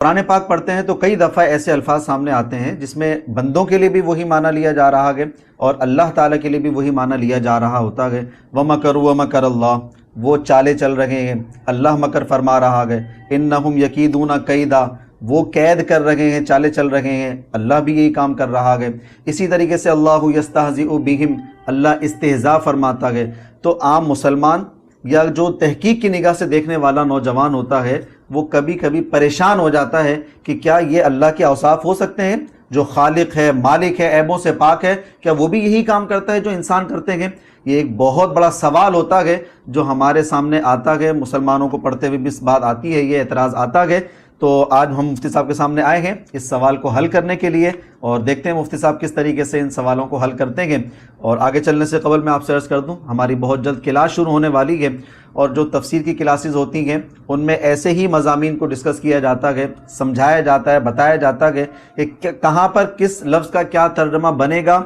قرآن پاک پڑھتے ہیں تو کئی دفعہ ایسے الفاظ سامنے آتے ہیں جس میں بندوں کے لیے بھی وہی معنی لیا جا رہا ہے اور اللہ تعالیٰ کے لیے بھی وہی معنی لیا جا رہا ہوتا ہے. وَمَكَرُوا وَمَكَرَ اللَّهُ، وہ چالیں چل رہے ہیں، اللہ مکر فرما رہا ہے. اِنَّهُمْ يَكِيدُونَ كَيْدًا، وہ قید کر رہے ہیں، چالیں چل رہے ہیں، اللہ بھی یہی کام کر رہا ہے. اسی طریقے سے اللہ یستہزئ بہم، اللہ استہزاء فرماتا ہے. تو عام مسلمان یا جو تحقیق کی نگاہ سے دیکھنے والا نوجوان ہوتا ہے وہ کبھی کبھی پریشان ہو جاتا ہے کہ کیا یہ اللہ کے اوصاف ہو سکتے ہیں؟ جو خالق ہے، مالک ہے، عیبوں سے پاک ہے، کیا وہ بھی یہی کام کرتا ہے جو انسان کرتے ہیں؟ یہ ایک بہت بڑا سوال ہوتا ہے جو ہمارے سامنے آتا ہے، مسلمانوں کو پڑھتے ہوئے بھی اس بات آتی ہے، یہ اعتراض آتا ہے. تو آج ہم مفتی صاحب کے سامنے آئے ہیں اس سوال کو حل کرنے کے لیے، اور دیکھتے ہیں مفتی صاحب کس طریقے سے ان سوالوں کو حل کرتے ہیں. اور آگے چلنے سے قبل میں آپ سے عرض کر دوں، ہماری بہت جلد کلاس شروع ہونے والی ہے، اور جو تفسیر کی کلاسز ہوتی ہیں ان میں ایسے ہی مضامین کو ڈسکس کیا جاتا ہے، سمجھایا جاتا ہے، بتایا جاتا ہے کہ کہاں پر کس لفظ کا کیا ترجمہ بنے گا،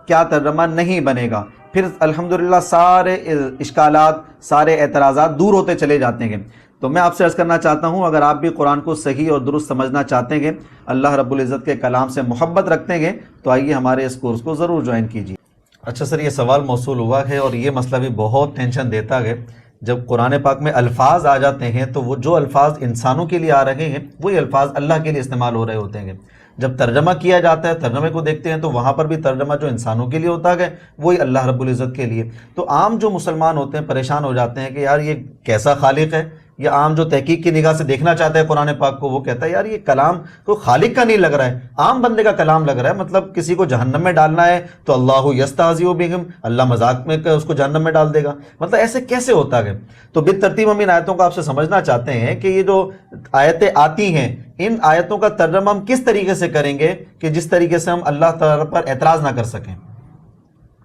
کیا ترجمہ نہیں بنے گا. پھر الحمدللہ سارے اشکالات، سارے اعتراضات دور ہوتے چلے جاتے ہیں. تو میں آپ سے عرض کرنا چاہتا ہوں، اگر آپ بھی قرآن کو صحیح اور درست سمجھنا چاہتے ہیں، اللہ رب العزت کے کلام سے محبت رکھتے ہیں، تو آئیے ہمارے اس کورس کو ضرور جوائن کیجیے. اچھا سر، یہ سوال موصول ہوا ہے اور یہ مسئلہ بھی بہت ٹینشن دیتا ہے. جب قرآن پاک میں الفاظ آ جاتے ہیں تو وہ جو الفاظ انسانوں کے لیے آ رہے ہیں وہی الفاظ اللہ کے لیے استعمال ہو رہے ہوتے ہیں. جب ترجمہ کیا جاتا ہے، ترجمے کو دیکھتے ہیں تو وہاں پر بھی ترجمہ جو انسانوں کے لیے ہوتا ہے وہی اللہ رب العزت کے لیے. تو عام جو مسلمان ہوتے ہیں پریشان ہو جاتے ہیں کہ یار یہ کیسا خالق ہے. یا عام جو تحقیق کی نگاہ سے دیکھنا چاہتا ہے قرآن پاک کو، وہ کہتا ہے یار یہ کلام تو خالق کا نہیں لگ رہا ہے، عام بندے کا کلام لگ رہا ہے. مطلب کسی کو جہنم میں ڈالنا ہے تو اللہ یستہزئ بہم، اللہ مذاق میں اس کو جہنم میں ڈال دے گا. مطلب ایسے کیسے ہوتا ہے؟ تو بالترتیب ہم ان آیتوں کو آپ سے سمجھنا چاہتے ہیں کہ یہ جو آیتیں آتی ہیں ان آیتوں کا ترجمہ ہم کس طریقے سے کریں گے کہ جس طریقے سے ہم اللہ تعالیٰ پر اعتراض نہ کر سکیں.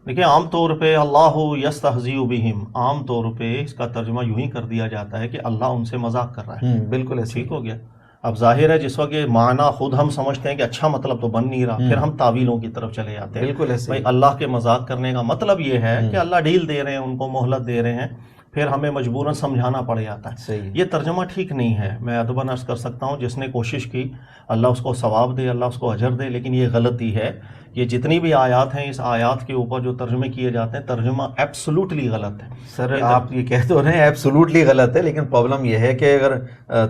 دیکھیں، عام طور پہ اللہ یستہزئ بہم، عام طور پہ اس کا ترجمہ یوں ہی کر دیا جاتا ہے کہ اللہ ان سے مذاق کر رہا ہے. بالکل ایسے ٹھیک ہو گیا. اب ظاہر ہے جس وقت یہ معنی خود ہم سمجھتے ہیں کہ اچھا مطلب تو بن نہیں رہا، پھر ہم تعویلوں کی طرف چلے جاتے ہیں. بالکل ایسے بھائی اللہ کے مذاق کرنے کا مطلب یہ ہے کہ اللہ ڈھیل دے رہے ہیں، ان کو مہلت دے رہے ہیں، پھر ہمیں مجبوراً سمجھانا پڑ جاتا ہے. یہ ترجمہ ٹھیک نہیں ہے. میں ادباً عرض کر سکتا ہوں جس نے کوشش کی اللہ اس کو ثواب دے، اللہ اس کو اجر دے، لیکن یہ غلطی ہے. یہ جتنی بھی آیات ہیں اس آیات کے اوپر جو ترجمے کیے جاتے ہیں ترجمہ ایبسولوٹلی غلط ہے. سر آپ یہ کہہ تو رہے ہیں ایبسولوٹلی غلط ہے، لیکن پرابلم یہ ہے کہ اگر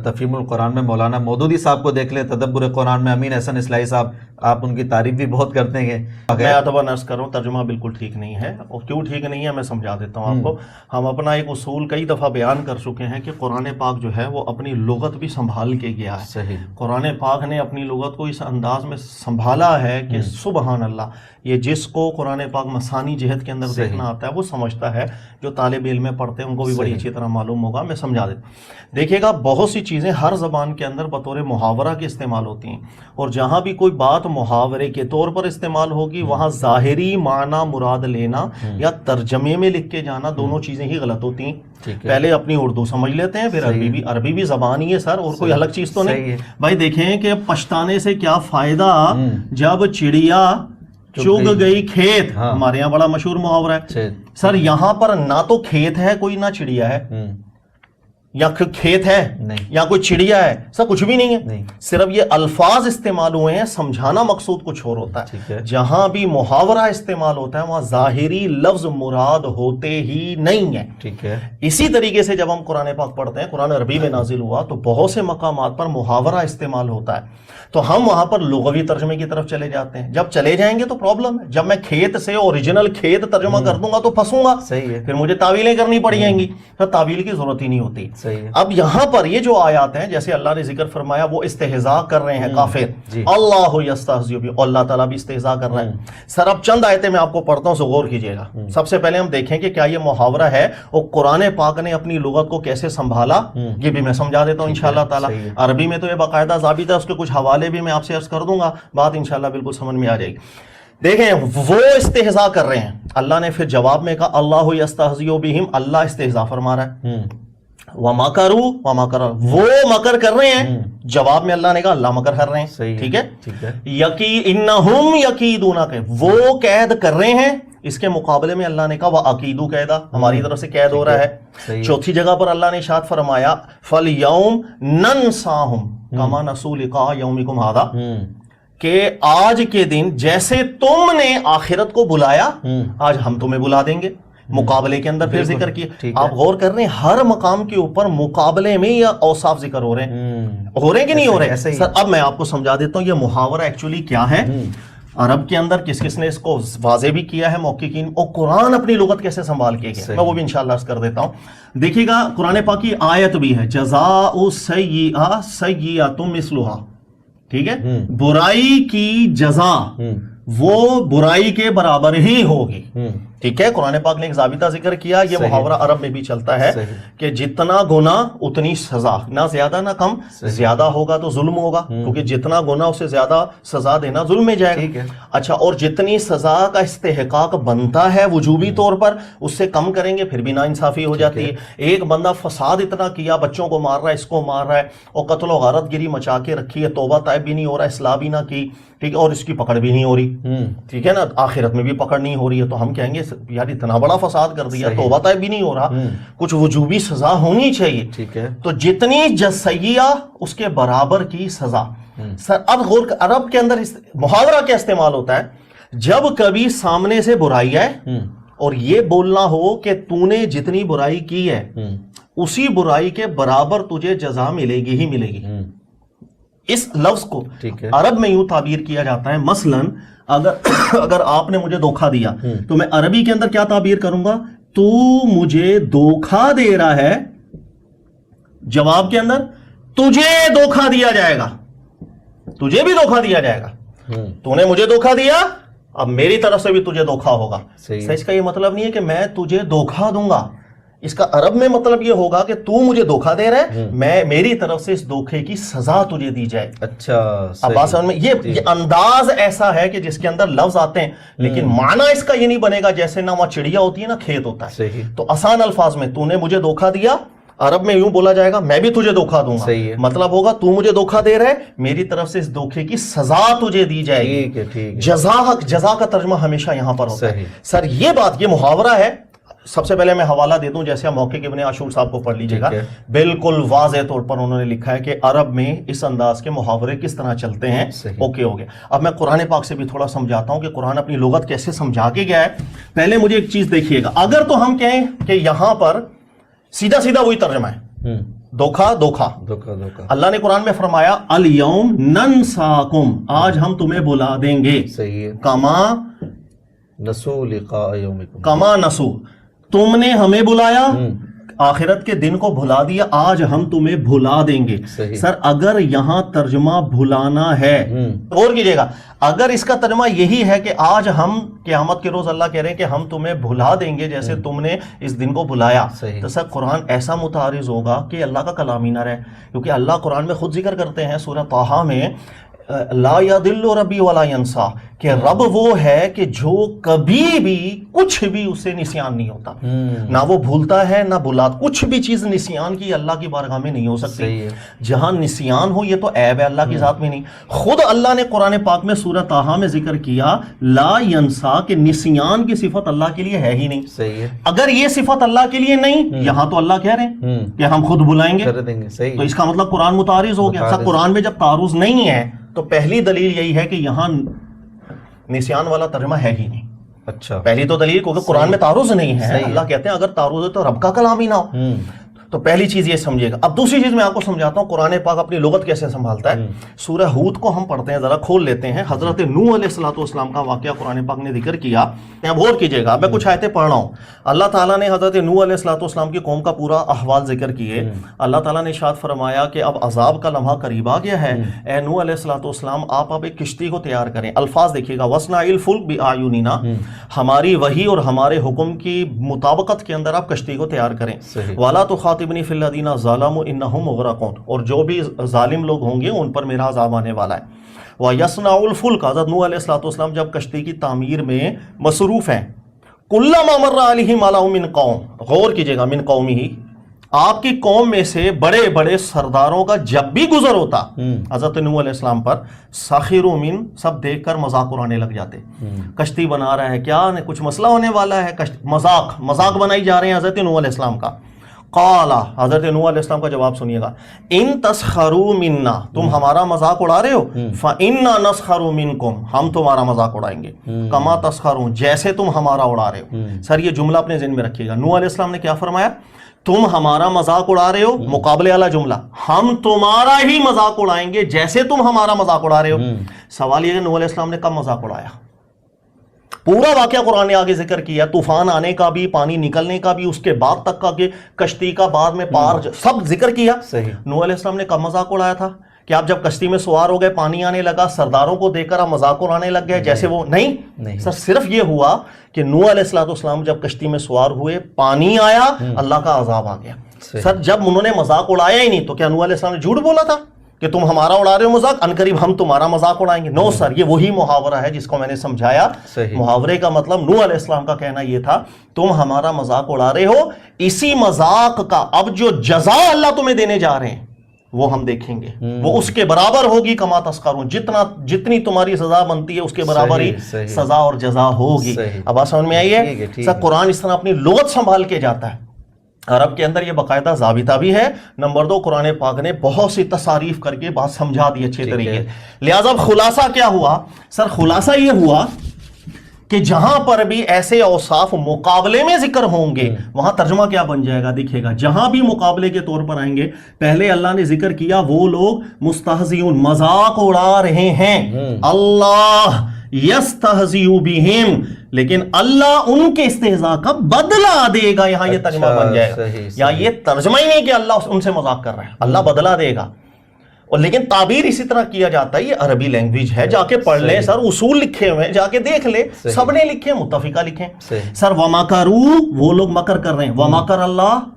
تفہیم القرآن میں مولانا مودودی صاحب کو دیکھ لیں، تدبر قرآن میں امین احسن اصلاحی صاحب، آپ ان کی تعریف بھی بہت کرتے ہیں. میں ادباً عرض کر رہا ہوں ترجمہ بالکل ٹھیک نہیں ہے. اور کیوں ٹھیک نہیں ہے میں سمجھا دیتا ہوں آپ کو. ہم اپنا ایک اصول کئی دفعہ بیان کر چکے ہیں کہ قرآن پاک جو ہے وہ اپنی لغت بھی سنبھال کے گیا ہے. صحیح. قرآن پاک نے اپنی لغت کو اس انداز میں سنبھالا ہے کہ سبحان اللہ. یہ جس کو قرآن پاک مسانی جہت کے اندر دیکھنا آتا ہے وہ سمجھتا ہے. جو طالب علم پڑھتے ہیں ان کو بھی بڑی اچھی طرح معلوم ہوگا. میں سمجھا دیتا ہوں. دیکھیے گا بہت سی چیزیں ہر زبان کے اندر بطور محاورہ کے استعمال ہوتی ہیں، اور جہاں بھی کوئی بات محاورے کے طور پر استعمال ہوگی وہاں ظاہری معنی مراد لینا یا ترجمے میں لکھ کے جانا دونوں چیزیں ہی غلط ہوتی ہیں. پہلے اپنی اردو سمجھ لیتے ہیں، پھر عربی بھی زبان ہی ہے سر، اور کوئی الگ چیز تو نہیں. بھائی دیکھیں کہ پچھتانے سے کیا فائدہ جب چڑیا چگ گئی کھیت. ہمارے یہاں بڑا مشہور محاورہ ہے سر. یہاں پر نہ تو کھیت ہے کوئی، نہ چڑیا ہے، یا کھیت ہے یا کوئی چڑیا ہے، سر کچھ بھی نہیں ہے. صرف یہ الفاظ استعمال ہوئے ہیں، سمجھانا مقصود کچھ اور ہوتا ہے. جہاں بھی محاورہ استعمال ہوتا ہے وہاں ظاہری لفظ مراد ہوتے ہی نہیں ہے. ٹھیک ہے. اسی طریقے سے جب ہم قرآن پاک پڑھتے ہیں، قرآن عربی میں نازل ہوا تو بہت سے مقامات پر محاورہ استعمال ہوتا ہے، تو ہم وہاں پر لغوی ترجمے کی طرف چلے جاتے ہیں. جب چلے جائیں گے تو پرابلم ہے. جب میں کھیت سے اوریجنل کھیت ترجمہ کر دوں گا تو پھنسوں گا. صحیح ہے. پھر مجھے تعویلیں کرنی پڑ جائیں گی، پھر تعویل کی ضرورت ہی نہیں ہوتی. اب یہاں پر یہ جو آیات ہیں جیسے اللہ نے ذکر فرمایا وہ استہزاء کر رہے ہیں کافر. اللہ یستہزئ بہم، اللہ تعالیٰ بھی استہزاء کر رہا ہے. سر اب چند آیتیں میں آپ کو پڑھتا ہوں، غور کیجئے گا. سب سے پہلے ہم دیکھیں کہ کیا یہ محاورہ ہے اور قرآن پاک نے اپنی لغت کو کیسے سنبھالا، یہ بھی میں سمجھا دیتا ہوں انشاءاللہ تعالیٰ. عربی میں تو یہ باقاعدہ ضابطہ ہے، اس کے کچھ حوالے بھی میں آپ سے عرض کر دوں گا، بات انشاءاللہ بالکل سمجھ میں آ جائے گی. دیکھیں وہ استہزاء کر رہے ہیں، اللہ نے پھر جواب میں کہا اللہ یستہزئ بہم، اللہ استہزاء فرما رہا ہے. وَمَكَرُوا وَمَكَرَ، وہ مکر کر رہے ہیں، جواب میں اللہ نے کہا اللہ مکر کر رہے ہیں. ٹھیک ہے. اِنَّهُمْ يَكِيدُونَ، وہ قید کر رہے ہیں. اس کے مقابلے میں اللہ نے کہا وَأَكِيدُ قَيْدًا، ہماری طرف سے قید ہو رہا ہے. چوتھی جگہ پر اللہ نے ارشاد فرمایا فَالْيَوْمَ نَنْسَاهُمْ، کما نسوا لقاء یومکم ھذا، کہ آج کے دن جیسے تم نے آخرت کو بلایا آج ہم تمہیں بلا دیں گے. مقابلے کے اندر پھر ذکر کیا. آپ غور کر رہے ہیں ہر مقام کے اوپر مقابلے میں یا اوصاف ذکر ہو رہے ہیں کہ نہیں ہو رہے. سر اب میں آپ کو سمجھا دیتا ہوں یہ محاورہ ایکچولی کیا ہے، عرب کے اندر کس کس نے اس کو واضح بھی کیا ہے محققین، اور قرآن اپنی لغت کیسے سنبھال کے گیا، میں وہ بھی انشاءاللہ عرض کر دیتا ہوں. دیکھیے گا قرآن پاک کی آیت بھی ہے، جزاء سیئہ سیئۃ مثلھا، ٹھیک ہے، برائی کی جزا وہ برائی کے برابر ہی ہوگی. ٹھیک ہے، قرآن پاک نے ایک ضابطہ ذکر کیا، یہ محاورہ عرب میں بھی چلتا ہے کہ جتنا گناہ اتنی سزا، نہ زیادہ نہ کم. زیادہ ہوگا تو ظلم ہوگا، کیونکہ جتنا گناہ اسے زیادہ سزا دینا ظلم میں جائے گا. اچھا، اور جتنی سزا کا استحقاق بنتا ہے وجوبی طور پر اس سے کم کریں گے پھر بھی ناانصافی ہو جاتی ہے. ایک بندہ فساد اتنا کیا، بچوں کو مار رہا ہے، اس کو مار رہا ہے، اور قتل و غارت گری مچا کے رکھی ہے، توبہ طائب بھی نہیں ہو رہا، اصلاح بھی نہ کی، ٹھیک ہے، اور اس کی پکڑ بھی نہیں ہو رہی، ٹھیک ہے نا، آخرت میں بھی پکڑ نہیں ہو رہی ہے، تو ہم کہیں گے یار اتنا بڑا فساد کر دیا، توبہ طائب بھی نہیں ہو رہا، کچھ وجوبی سزا ہونی چاہیے. ٹھیک ہے، تو جتنی سیئہ اس کے برابر کی سزا. سر اب غور، عرب کے اندر محاورہ کیا استعمال ہوتا ہے جب کبھی سامنے سے برائی آئے اور یہ بولنا ہو کہ تو نے جتنی برائی کی ہے اسی برائی کے برابر تجھے جزا ملے گی ہی ملے گی. اس لفظ کو عرب میں یوں تعبیر کیا جاتا ہے، مثلا اگر آپ نے مجھے دھوکہ دیا تو میں عربی کے اندر کیا تعبیر کروں گا، تو مجھے دھوکہ دے رہا ہے، جواب کے اندر تجھے دھوکہ دیا جائے گا، تجھے بھی دھوکہ دیا جائے گا. تو نے مجھے دھوکہ دیا، اب میری طرف سے بھی تجھے دھوکہ ہوگا. اس کا یہ مطلب نہیں ہے کہ میں تجھے دھوکہ دوں گا، اس کا عرب میں مطلب یہ ہوگا کہ تو مجھے دھوکہ دے رہا ہے، میں میری طرف سے اس دھوکے کی سزا تجھے دی جائے. اچھا، اب بات سمجھ میں، یہ انداز ایسا ہے کہ جس کے اندر لفظ آتے ہیں لیکن معنی اس کا یہ نہیں بنے گا جیسے نہ وہاں چڑیا ہوتی ہے نہ کھیت ہوتا ہے. تو آسان الفاظ میں تو نے مجھے دھوکہ دیا، عرب میں یوں بولا جائے گا میں بھی تجھے دھوکہ دوں گا، مطلب ہوگا تو مجھے دھوکہ دے رہا ہے، میری طرف سے اس دھوکے کی سزا تجھے دی جائے گی. جزا کا ترجمہ ہمیشہ یہاں پر ہوتا ہے. سر یہ بات، یہ محاورہ ہے. سب سے پہلے میں حوالہ دے دوں، جیسے محقق ابن عاشور صاحب کو پڑھ لیجئے گا، بالکل واضح طور پر انہوں نے لکھا ہے کہ عرب میں اس انداز کے محاورے کس طرح چلتے ہیں. اوکے ہو گیا. اب میں قرآن پاک سے بھی تھوڑا سمجھاتا ہوں کہ قرآن اپنی لغت کیسے سمجھا کے گیا ہے. پہلے مجھے ایک چیز دیکھیے گا، اگر تو ہم کہیں کہ یہاں پر سیدھا سیدھا وہی ترجمہ ہے، دھوکہ دھوکہ. اللہ نے قرآن میں فرمایا الیوم ننساکم، آج ہم تمہیں بلا دیں گے، کما نسوا لقاء یومکم، کما نسوا، تم نے ہمیں بلایا، آخرت کے دن کو بھلا دیا، آج ہم تمہیں بھلا دیں گے. سر اگر یہاں ترجمہ بھلانا ہے، غور کیجئے گا، اگر اس کا ترجمہ یہی ہے کہ آج ہم قیامت کے روز اللہ کہہ رہے ہیں کہ ہم تمہیں بھلا دیں گے جیسے تم نے اس دن کو بھلایا، تو سر قرآن ایسا متعارض ہوگا کہ اللہ کا کلام ہی نہ رہے. کیونکہ اللہ قرآن میں خود ذکر کرتے ہیں سورہ طٰہٰ میں، لا یضل ربی ولا ینسیٰ، کہ رب وہ ہے کہ جو کبھی بھی کچھ بھی اسے نسیان نہیں ہوتا، نہ وہ بھولتا ہے نہ بھلاتا، کچھ بھی چیز نسیان کی اللہ کی بارگاہ میں نہیں ہو سکتی. جہاں نسیان ہو یہ تو عیب ہے اللہ کی ذات میں نہیں. خود اللہ نے قرآن پاک میں سورہ طٰہٰ میں ذکر کیا لا ینسیٰ، کہ نسیان کی صفت اللہ کے لیے ہے ہی نہیں. اگر یہ صفت اللہ کے لیے نہیں، یہاں تو اللہ کہہ رہے ہیں کہ ہم خود بلائیں گے، تو اس کا مطلب قرآن متعارض ہو گیا. قرآن میں جب تعارض نہیں ہے تو پہلی دلیل یہی ہے کہ یہاں نسیان والا ترجمہ ہے ہی نہیں. اچھا، پہلی تو دلیل کیونکہ قرآن میں تعارض نہیں ہے. اللہ کہتے ہیں اگر تعارض ہے تو رب کا کلام ہی نہ ہو. تو پہلی چیز یہ سمجھے گا. اب دوسری چیز میں آپ کو سمجھاتا ہوں قرآن پاک اپنی لغت کیسے سنبھالتا ہے. سورہ ہود کو ہم پڑھتے ہیں، ذرا کھول لیتے ہیں. حضرت نوح علیہ الصلوۃ والسلام کا واقعہ قرآن پاک نے ذکر کیا. اب غور کیجئے گا، میں کچھ آیتیں پڑھ رہا ہوں. اللہ تعالیٰ نے حضرت نوح علیہ الصلوۃ والسلام کی قوم کا پورا احوال ذکر کیے. اللہ تعالیٰ نے ارشاد فرمایا کہ اب عذاب کا لمحہ قریب آ گیا ہے، اے نوح علیہ الصلوۃ والسلام آپ اب ایک کشتی کو تیار کریں. الفاظ دیکھیے گا، وَاصْنَعِ الْفُلْكَ بِأَعْيُنِنَا، ہماری وحی اور ہمارے حکم کی مطابقت کے اندر آپ کشتی کو تیار کریں. وَلَا تُخَاطِبْنِی فِی الَّذِینَ ظَلَمُوا إِنَّهُم مُغْرَقُونَ، اور جو بھی ظالم لوگ ہوں گے ان پر میرا عذاب آنے والا ہے. وَيَصْنَعُ الْفُلْكَ، حضرت نوح علیہ الصلوۃ والسلام جب کشتی کی تعمیر میں مصروف ہیں، كُلَّمَا مَرَّ عَلَیْهِ مَلَأٌ مِّن قَوْمٍ، غور کیجئے گا، من قومہ، آپ کی قوم میں سے بڑے بڑے سرداروں کا جب بھی گزر ہوتا حضرت نوح علیہ السلام پر، سَخِرُوا مِن، سب دیکھ کر مذاق اڑانے لگ جاتے. کشتی بنا رہا ہے، کیا کچھ مسئلہ ہونے والا ہے، مذاق بنائی جا رہے ہیں حضرت نوح علیہ السلام کا. قال، حضرت نوح علیہ السلام کا جواب سنیے گا، ان تسخروا منا، تم ہمارا مذاق اڑا رہے ہو، فإنا نسخر منکم، ہم تمہارا مذاق اڑائیں گے، کما تسخرون، جیسے تم ہمارا اڑا رہے ہو۔ سر یہ جملہ اپنے ذہن میں رکھیے گا، نوح علیہ السلام نے کیا فرمایا؟ تم ہمارا مذاق اڑا رہے ہو، مقابلے والا جملہ، ہم تمہارا ہی مذاق اڑائیں گے جیسے تم ہمارا مذاق اڑا رہے ہو۔ سوال یہ ہے کہ نوح علیہ السلام نے کب مذاق اڑایا؟ پورا واقعہ قرآن نے آگے ذکر کیا، طوفان آنے کا بھی، پانی نکلنے کا بھی، اس کے بعد تک کا کہ کشتی کا بعد میں پار، سب ذکر کیا۔ نوح علیہ السلام نے کب مذاق اڑایا تھا؟ کہ آپ جب کشتی میں سوار ہو گئے، پانی آنے لگا، سرداروں کو دیکھ کر آپ مذاق اڑانے لگ گئے جیسے وہ؟ نہیں سر، صرف یہ ہوا کہ نوح علیہ السلام جب کشتی میں سوار ہوئے، پانی آیا، اللہ کا عذاب آ گیا۔ سر جب انہوں نے مذاق اڑایا ہی نہیں تو کیا نوح علیہ السلام نے جھوٹ بولا تھا کہ تم ہمارا اڑا رہے ہو مذاق، انقریب ہم تمہارا مذاق اڑائیں گے؟ نو سر، یہ وہی محاورہ ہے جس کو میں نے سمجھایا۔ محاورے کا مطلب نوح علیہ السلام کا کہنا یہ تھا تم ہمارا مذاق اڑا رہے ہو، اسی مذاق کا اب جو جزا اللہ تمہیں دینے جا رہے ہیں وہ ہم دیکھیں گے، وہ اس کے برابر ہوگی، کما تسخرون، جتنی تمہاری سزا بنتی ہے اس کے برابر ہی سزا اور جزا ہوگی۔ اب بات سمجھ میں آئی ہے؟ سر قرآن اس طرح اپنی لغت سنبھال کے جاتا ہے، عرب کے اندر یہ باقاعدہ ضابطہ بھی ہے۔ نمبر 2، قرآن پاک نے بہت سی تصاریف کر کے بات سمجھا دی اچھے طریقے۔ لہٰذا خلاصہ کیا ہوا؟ سر خلاصہ یہ ہوا کہ جہاں پر بھی ایسے اوصاف مقابلے میں ذکر ہوں گے وہاں ترجمہ کیا بن جائے گا؟ دیکھیے گا، جہاں بھی مقابلے کے طور پر آئیں گے، پہلے اللہ نے ذکر کیا وہ لوگ مستہزئون، مذاق اڑا رہے ہیں، اللہ یستہزئ بہم، لیکن اللہ ان کے استہزاء کا بدلہ دے گا۔ یہاں یہ ترجمہ بن جائے گا، یا یہ ترجمہ ہی نہیں کہ اللہ ان سے مذاق کر رہا ہے، اللہ بدلہ دے گا۔ اور لیکن تعبیر اسی طرح کیا جاتا ہے، یہ عربی لینگویج ہے، جا کے پڑھ لیں سر، اصول لکھے ہوئے ہیں، جا کے دیکھ لیں، سب نے لکھے، متفقہ لکھیں۔ سر وَمَكَرُوا، وہ لوگ مکر کر رہے ہیں، وَمَكَرَ اللَّهُ،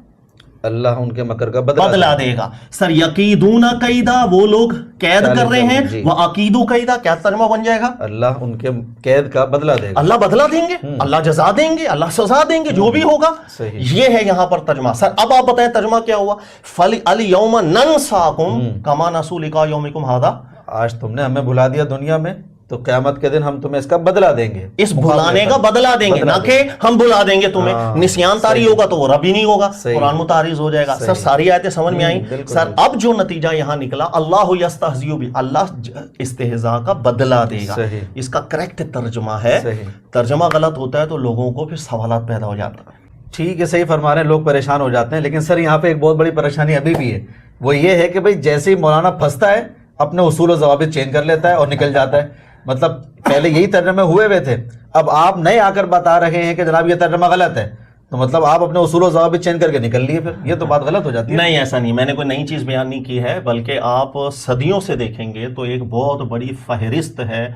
اللہ ان کے مکر کا بدلہ دے گا۔ سر یقیدون قیدا، وہ لوگ قید کر رہے ہیں، وَأَكِيدُ قیدا، کیا ترجمہ بن جائے گا؟ اللہ ان کے قید کا بدلہ دے گا، اللہ بدلہ دیں گے، اللہ جزا دیں گے، اللہ سزا دیں گے، جو بھی ہوگا۔ یہ ہے یہاں پر ترجمہ۔ سر اب آپ بتائیں ترجمہ کیا ہوا؟ فَالْيَوْمَ نَنْسَاكُمْ كَمَا نَسُوا لِقَاءَ يَوْمِكُمْ هَذَا، آج تم نے ہمیں بھلا دیا دنیا میں، تو قیامت کے دن ہم تمہیں اس کا بدلہ دیں گے، اس بھلانے کا بدلہ دیں گے، نہ کہ ہم بھلا دیں گے تمہیں۔ نسیان طاری ہوگا تو وہ رب ہی نہیں ہوگا، قرآن متعارض ہو جائے گا۔ سر ساری آیتیں سمجھ میں آئیں؟ سر اب جو نتیجہ یہاں نکلا، اللہ یستہزئ بہ، اللہ استہزاء کا بدلہ دے گا، اس کا کریکٹ ترجمہ ہے۔ ترجمہ غلط ہوتا ہے تو لوگوں کو پھر سوالات پیدا ہو جاتا ہے۔ ٹھیک ہے، صحیح فرما رہے ہیں، لوگ پریشان ہو جاتے ہیں، لیکن سر یہاں پہ ایک بہت بڑی پریشانی ابھی بھی ہے، وہ یہ ہے کہ بھئی جیسے ہی مولانا پھنستا ہے اپنے اصول و ضوابط چینج کر لیتا ہے اور نکل جاتا ہے۔ مطلب پہلے یہی ترجمے ہوئے تھے، اب آپ نئے آ کر بتا رہے ہیں کہ جناب یہ ترجمہ غلط ہے، تو مطلب آپ اپنے اصول و ضوابط چینج کر کے نکل لیے، پھر یہ تو بات غلط ہو جاتی ہے۔ نہیں، ایسا نہیں، میں نے کوئی نئی چیز بیان نہیں کی ہے، بلکہ آپ صدیوں سے دیکھیں گے تو ایک بہت بڑی فہرست ہے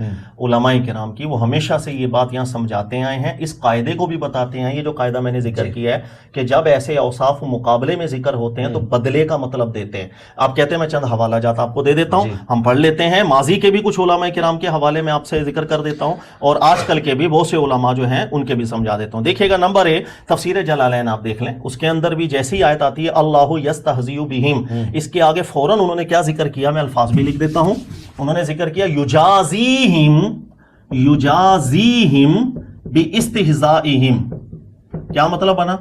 علماء کرام کی، وہ ہمیشہ سے یہ بات یہاں سمجھاتے آئے ہیں، اس قاعدے کو بھی بتاتے ہیں۔ یہ جو قاعدہ میں نے ذکر کیا ہے کہ جب ایسے اوصاف مقابلے میں ذکر ہوتے ہیں تو بدلے کا مطلب دیتے ہیں۔ آپ کہتے ہیں میں چند حوالہ جات آپ کو دے دیتا ہوں، ہم پڑھ لیتے ہیں، ماضی کے بھی کچھ علماء کرام کے حوالے میں آپ سے ذکر کر دیتا ہوں، اور آج کل کے بھی بہت سے علماء جو ہیں ان کے بھی سمجھا دیتا ہوں۔ دیکھیے گا، نمبر 1 تفسیر جلالین آپ دیکھ لیں، اس کے اندر بھی جیسی آیت آتی ہے اللہ یستہزئ بہم، اس کے آگے فوراً انہوں نے کیا ذکر کیا، میں الفاظ بھی لکھ دیتا ہوں۔ انہوں نے ذکر کیا یجازیہم باستہزائہم، کیا مطلب بنا؟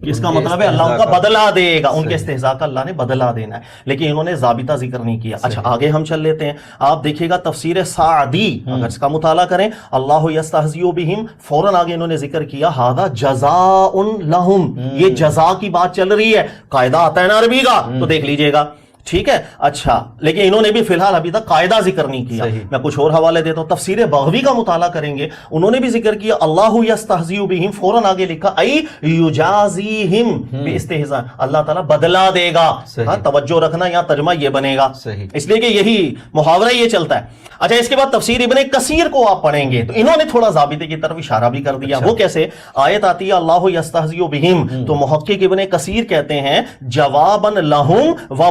اس کا مطلب ہے اللہ ان کا بدلہ دے گا، ان کے استہزاء کا اللہ نے بدلہ دینا ہے، لیکن انہوں نے ضابطہ ذکر نہیں کیا۔ اچھا آگے ہم چل لیتے ہیں، آپ دیکھیے گا تفسیر سعدی، اگر اس کا مطالعہ کریں، اللہ یستہزئ بہم، فوراً آگے انہوں نے ذکر کیا ھذا جزاء لہم، یہ جزا کی بات چل رہی ہے، قاعدہ آتا ہے نا عربی کا تو دیکھ لیجئے گا، ٹھیک ہے۔ اچھا لیکن انہوں نے بھی فی الحال ابھی تک قاعدہ ذکر نہیں کیا، میں کچھ اور حوالے دیتا ہوں۔ تفسیر بغوی کا مطالعہ کریں گے، انہوں نے بھی ذکر کیا اللہ یستہزئ بہم، فوراً آگے لکھا ای یجازیہم باستہزاء، اللہ تعالیٰ بدلہ دے گا۔ توجہ رکھنا، یہاں ترجمہ یہ بنے گا، اس لیے کہ یہی محاورہ یہ چلتا ہے۔ اچھا اس کے بعد تفسیر ابن کثیر کو آپ پڑھیں گے تو انہوں نے تھوڑا ضابطے کی طرف اشارہ بھی کر دیا۔ وہ کیسے؟ آیت آتی ہے اللہ یستہزئ بہم، تو محقق ابن کثیر کہتے ہیں جواباً لہم و